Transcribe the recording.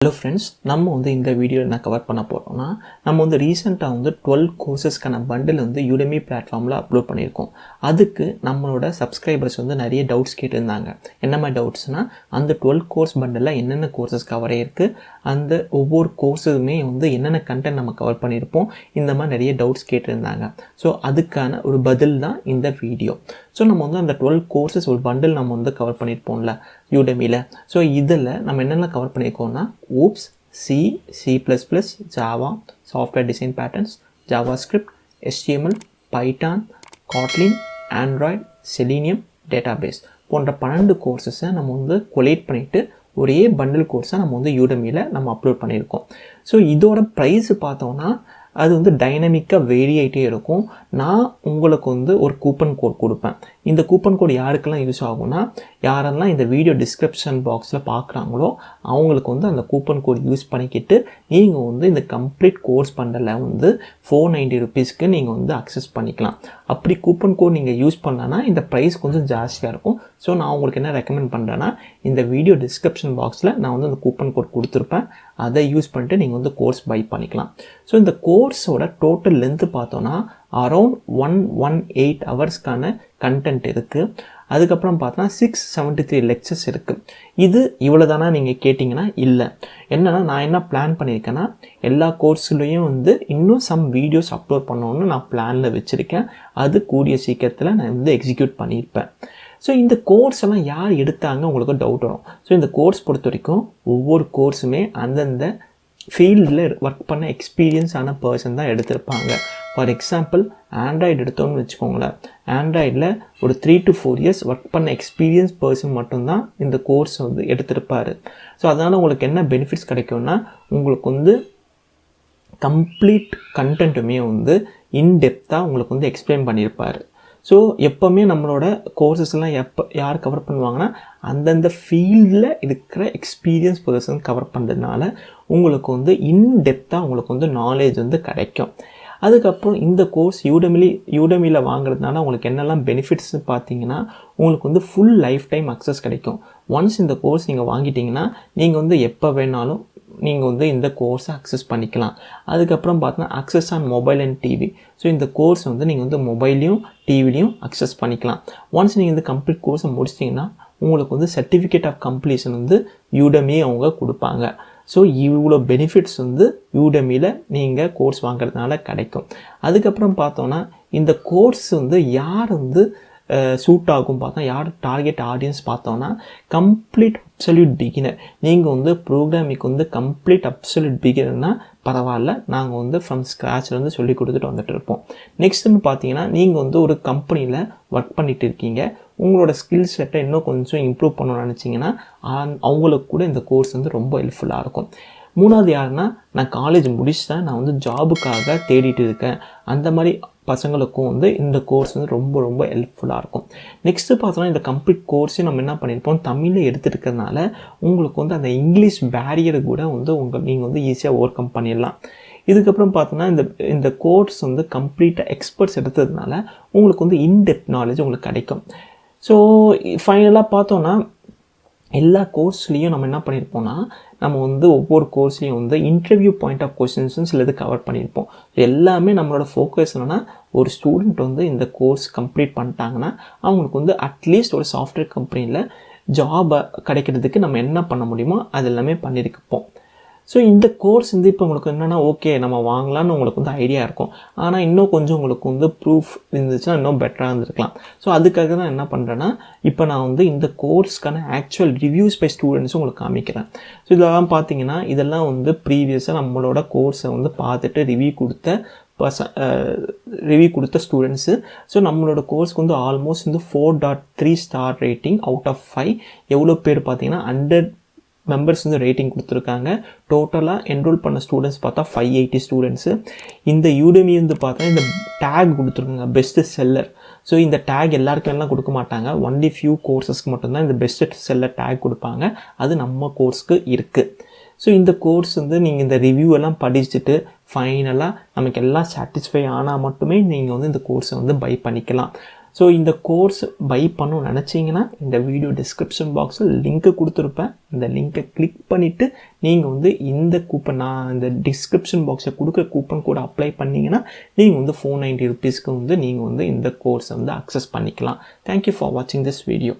Hello friends, நம்ம வந்து இந்த வீடியோல என்ன கவர் பண்ண போறோம்னா நம்ம வந்து ரீசன்ட்டா வந்து 12 கோர்சஸ்க்கான பண்டில் வந்து Udemy பிளாட்ஃபார்ம்ல அப்லோட் பண்ணியிருக்கோம். அதுக்கு நம்மளோட சப்ஸ்கிரைபர்ஸ் வந்து நிறைய டவுட்ஸ் கேட்டிருந்தாங்க. என்ன மாதிரி டவுட்ஸ்னா அந்த 12 கோர்ஸ் பண்டில்ல என்னென்ன கோர்சஸ் கவர் ஆயிருக்கு, அந்த ஒவ்வொரு கோர்ஸுமே வந்து என்னென்ன கண்டென்ட் நம்ம கவர் பண்ணியிருப்போம், இந்த மாதிரி நிறைய டவுட்ஸ் கேட்டிருந்தாங்க. ஸோ அதுக்கான ஒரு பதில் தான் இந்த வீடியோ. ஸோ நம்ம வந்து அந்த 12 கோர்சஸ் ஒரு பண்டில் நம்ம வந்து கவர் பண்ணியிருப்போம்ல Udemyல. ஸோ இதில் நம்ம என்னென்ன cover பண்ணியிருக்கோம்னா OOPS, C, C++, Java, Software Design Patterns, JavaScript, HTML, Python, Kotlin, Android, Selenium, Database போன்ற 12 கோர்சஸை நம்ம வந்து கொலேட் பண்ணிவிட்டு ஒரே பண்டில் கோர்ஸாக நம்ம வந்து Udemyல நம்ம அப்லோட் பண்ணியிருக்கோம். ஸோ இதோட ப்ரைஸ் பார்த்தோம்னா அது வந்து டைனமிக்காக வேரி ஆகிட்டே இருக்கும். நான் உங்களுக்கு வந்து ஒரு கூப்பன் கோட் கொடுப்பேன். இந்த கூப்பன் கோட் யாருக்கெல்லாம் யூஸ் ஆகும்னா, யாரெல்லாம் இந்த வீடியோ டிஸ்கிரிப்ஷன் பாக்ஸில் பார்க்குறாங்களோ அவங்களுக்கு வந்து அந்த கூப்பன் கோட் யூஸ் பண்ணிக்கிட்டு நீங்கள் வந்து இந்த கம்ப்ளீட் கோர்ஸ் பண்டலை வந்து 490 ருபீஸ்க்கு நீங்கள் வந்து அக்சஸ் பண்ணிக்கலாம். அப்படி கூப்பன் கோட் நீங்கள் யூஸ் பண்ணனா இந்த ப்ரைஸ் கொஞ்சம் ஜாஸ்தியாக இருக்கும். ஸோ நான் உங்களுக்கு என்ன ரெக்கமெண்ட் பண்ணுறேன்னா, இந்த வீடியோ டிஸ்கிரிப்ஷன் பாக்ஸில் நான் வந்து அந்த கூப்பன் கோட் கொடுத்துருப்பேன். அதை யூஸ் பண்ணிட்டு நீங்கள் வந்து கோர்ஸ் பை பண்ணிக்கலாம். ஸோ இந்த கோர்ஸோட டோட்டல் லென்த்து பார்த்தோன்னா அரௌண்ட் 118 ஹவர்ஸ்க்கான கண்டென்ட் இருக்குது. அதுக்கப்புறம் பார்த்தோன்னா 673 லெக்சர்ஸ் இருக்குது. இது இவ்வளோ தானே நீங்கள் கேட்டிங்கன்னா இல்லை. என்னென்னா நான் என்ன பிளான் பண்ணியிருக்கேன்னா, எல்லா கோர்ஸ்லேயும் வந்து இன்னும் சம் வீடியோஸ் அப்லோட் பண்ணணுன்னு நான் பிளானில் வச்சுருக்கேன். அது கூடிய சீக்கிரத்தில் நான் வந்து எக்ஸிக்யூட் பண்ணியிருப்பேன். ஸோ இந்த கோர்ஸ் எல்லாம் யார் எடுத்தாங்க உங்களுக்கு டவுட் வரும். ஸோ இந்த கோர்ஸ் பொறுத்த வரைக்கும் ஒவ்வொரு கோர்ஸுமே அந்தந்த ஃபீல்டில் ஒர்க் பண்ண எக்ஸ்பீரியன்ஸ் ஆன பர்சன் தான் எடுத்திருப்பாங்க. ஃபார் எக்ஸாம்பிள் ஆண்ட்ராய்டு எடுத்தோம்னு வச்சுக்கோங்களேன். ஆண்ட்ராய்டில் ஒரு 3 to 4 இயர்ஸ் ஒர்க் பண்ண எக்ஸ்பீரியன்ஸ் பர்சன் மட்டும்தான் இந்த கோர்ஸ் வந்து எடுத்திருப்பார். ஸோ அதனால் உங்களுக்கு என்ன பெனிஃபிட்ஸ் கிடைக்கும்னா, உங்களுக்கு வந்து கம்ப்ளீட் கண்டென்ட்டுமே வந்து இன்டெப்த்தாக உங்களுக்கு வந்து எக்ஸ்பிளைன் பண்ணியிருப்பார். ஸோ எப்போவுமே நம்மளோட கோர்சஸ்லாம் யார் கவர் பண்ணுவாங்கன்னா, அந்தந்த ஃபீல்டில் இருக்கிற எக்ஸ்பீரியன்ஸ் பர்சன் கவர் பண்ணுறதுனால உங்களுக்கு வந்து இன்டெப்த்தாக உங்களுக்கு வந்து நாலேஜ் வந்து கிடைக்கும். அதுக்கப்புறம் இந்த கோர்ஸ் யூடமியில் வாங்குறதுனால உங்களுக்கு என்னெல்லாம் பெனிஃபிட்ஸ் பார்த்தீங்கன்னா, உங்களுக்கு வந்து ஃபுல் லைஃப் டைம் அக்சஸ் கிடைக்கும். ஒன்ஸ் இந்த கோர்ஸ் நீங்கள் வாங்கிட்டீங்கன்னா நீங்கள் வந்து எப்போ வேணாலும் நீங்கள் வந்து இந்த கோர்ஸை அக்சஸ் பண்ணிக்கலாம். அதுக்கப்புறம் பார்த்தீங்கன்னா access on mobile and TV. So இந்த கோர்ஸ் வந்து நீங்கள் வந்து மொபைல்லையும் டிவிலையும் அக்சஸ் பண்ணிக்கலாம். ஒன்ஸ் நீங்கள் இந்த கம்ப்ளீட் கோர்ஸை முடிச்சிட்டிங்கன்னா உங்களுக்கு வந்து சர்டிஃபிகேட் ஆஃப் கம்ப்ளீஷன் வந்து Udemy அவங்க கொடுப்பாங்க. ஸோ இவ்வளோ பெனிஃபிட்ஸ் வந்து Udemyல நீங்கள் கோர்ஸ் வாங்குறதுனால கிடைக்கும். அதுக்கப்புறம் பார்த்தோன்னா இந்த கோர்ஸ் வந்து யார் வந்து சூட் ஆகும் பார்த்தா, யார் டார்கெட் ஆடியன்ஸ் பார்த்தோன்னா கம்ப்ளீட் அப்சல்யூட் பிகினர். நீங்கள் வந்து ப்ரோக்ராமிங்க்கு வந்து கம்ப்ளீட் அப்சல்யூட் பிகினர்னால் பரவாயில்ல, நாங்கள் வந்து ஃப்ரம் ஸ்க்ராட்ச்லேருந்து சொல்லி கொடுத்துட்டு வந்துட்டு இருப்போம். நெக்ஸ்ட்டுன்னு பார்த்தீங்கன்னா, நீங்கள் வந்து ஒரு கம்பெனியில் ஒர்க் பண்ணிகிட்டு இருக்கீங்க, உங்களோட ஸ்கில் செட்டை இன்னும் கொஞ்சம் இம்ப்ரூவ் பண்ணணும்னு நினச்சிங்கன்னா அவங்களுக்கு கூட இந்த கோர்ஸ் வந்து ரொம்ப ஹெல்ப்ஃபுல்லாக இருக்கும். மூணாவது யாருன்னா, நான் காலேஜ் முடிச்சுட்டேன், நான் வந்து ஜாபுக்காக தேடிட்டு இருக்கேன், அந்த மாதிரி பசங்களுக்கும் வந்து இந்த கோர்ஸ் வந்து ரொம்ப ரொம்ப ஹெல்ப்ஃபுல்லாக இருக்கும். நெக்ஸ்ட்டு பார்த்தோன்னா, இந்த கம்ப்ளீட் கோர்ஸையும் நம்ம என்ன பண்ணியிருப்போம், தமிழில் எடுத்துகிட்டு இருக்கிறதுனால உங்களுக்கு வந்து அந்த இங்கிலீஷ் பேரியரை கூட வந்து நீங்கள் வந்து ஈஸியாக ஓவர் கம் பண்ணிடலாம். இதுக்கப்புறம் பார்த்தோன்னா இந்த கோர்ஸ் வந்து கம்ப்ளீட்டாக எக்ஸ்பர்ட்ஸ் எடுத்ததுனால உங்களுக்கு வந்து இன்டெப்த் நாலேஜ் உங்களுக்கு கிடைக்கும். ஸோ ஃபைனலாக பார்த்தோன்னா, எல்லா கோர்ஸ்லேயும் நம்ம என்ன பண்ணியிருப்போம்னா, நம்ம வந்து ஒவ்வொரு கோர்ஸ்லேயும் வந்து இன்டர்வியூ பாயிண்ட் ஆஃப் கொஸ்டின்ஸ்னு சிலது கவர் பண்ணியிருப்போம். எல்லாமே நம்மளோட ஃபோக்கஸ் என்னென்னா, ஒரு ஸ்டூடெண்ட் வந்து இந்த கோர்ஸ் கம்ப்ளீட் பண்ணிட்டாங்கன்னா அவங்களுக்கு வந்து அட்லீஸ்ட் ஒரு சாஃப்ட்வேர் கம்பெனியில் ஜாபை கிடைக்கிறதுக்கு நம்ம என்ன பண்ண முடியுமோ அது எல்லாமே பண்ணியிருப்போம். ஸோ இந்த கோர்ஸ் வந்து இப்போ உங்களுக்கு என்னென்னா, ஓகே நம்ம வாங்கலான்னு உங்களுக்கு வந்து ஐடியா இருக்கும். ஆனால் இன்னும் கொஞ்சம் உங்களுக்கு வந்து ப்ரூஃப் இருந்துச்சுன்னா இன்னும் பெட்டராக இருந்திருக்கலாம். ஸோ அதுக்காக தான் என்ன பண்ணுறேன்னா, இப்போ நான் வந்து இந்த கோர்ஸ்க்கான ஆக்சுவல் ரிவ்யூஸ் பை ஸ்டூடெண்ட்ஸும் உங்களுக்கு காமிக்கிறேன். ஸோ இதெல்லாம் பார்த்தீங்கன்னா, இதெல்லாம் வந்து ப்ரீவியஸாக நம்மளோட கோர்ஸை வந்து பார்த்துட்டு ரிவ்யூ கொடுத்த ஸ்டூடெண்ட்ஸு. ஸோ நம்மளோட கோர்ஸ்க்கு வந்து ஆல்மோஸ்ட் வந்து 4.3 ஸ்டார் ரேட்டிங் அவுட் ஆஃப் 5. எவ்வளோ பேர் பார்த்தீங்கன்னா 100 மெம்பர்ஸ் வந்து ரேட்டிங் கொடுத்துருக்காங்க. டோட்டலாக என்ரோல் பண்ண ஸ்டூடெண்ட்ஸ் பார்த்தா 580 ஸ்டூடெண்ட்ஸு. இந்த Udemy வந்து பார்த்தா இந்த டேக் கொடுத்துருக்காங்க பெஸ்ட் செல்லர். ஸோ இந்த டேக் எல்லாருக்கும் எல்லாம் கொடுக்க மாட்டாங்க, ஒன்லி ஃபியூ கோர்சஸ்க்கு மட்டும்தான் இந்த பெஸ்ட் செல்லர் டேக் கொடுப்பாங்க. அது நம்ம கோர்ஸ்க்கு இருக்குது. ஸோ இந்த கோர்ஸ் வந்து நீங்கள் இந்த ரிவ்யூ எல்லாம் படிச்சுட்டு ஃபைனலாக நமக்கு எல்லாம் சாட்டிஸ்ஃபை ஆனால் மட்டுமே நீங்கள் வந்து இந்த கோர்ஸை வந்து பை பண்ணிக்கலாம். ஸோ இந்த கோர்ஸ் பை பண்ணணும்னு நினச்சிங்கன்னா இந்த வீடியோ டிஸ்கிரிப்ஷன் பாக்ஸில் லிங்க்கு கொடுத்துருப்பேன். இந்த லிங்க்கை கிளிக் பண்ணிவிட்டு நீங்கள் வந்து இந்த கூப்பன் நான் இந்த டிஸ்கிரிப்ஷன் பாக்ஸில் கொடுக்குற கூப்பன் கூட அப்ளை பண்ணிங்கன்னா நீங்கள் வந்து 490 rupeesக்கு வந்து நீங்கள் வந்து இந்த கோர்ஸை வந்து அக்சஸ் பண்ணிக்கலாம். தேங்க்யூ ஃபார் வாட்சிங் திஸ் வீடியோ.